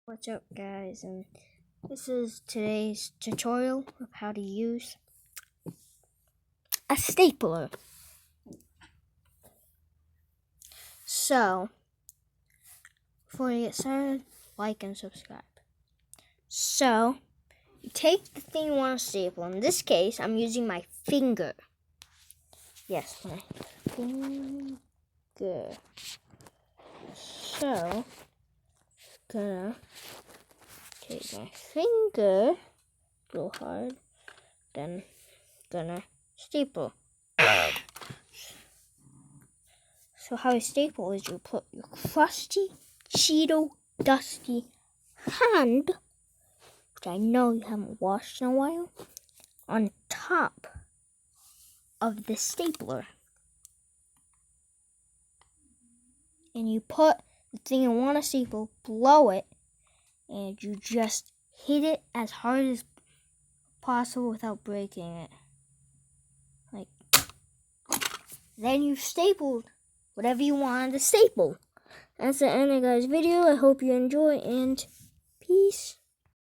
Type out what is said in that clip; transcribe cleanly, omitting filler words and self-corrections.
What's up, guys, and this is today's tutorial of how to use a stapler. So, before you get started, like and subscribe. So, you take the thing you want to staple. In this case, I'm using my finger. Yes, my finger. So, gonna take my finger real hard, then gonna staple. So how I staple is you put your crusty, Cheeto, dusty hand, which I know you haven't washed in a while, on top of the stapler. And you put the thing you want to staple below it, and you just hit it as hard as possible without breaking it. Then you've stapled whatever you wanted to staple. That's the end of guys' video. I hope you enjoy, and peace.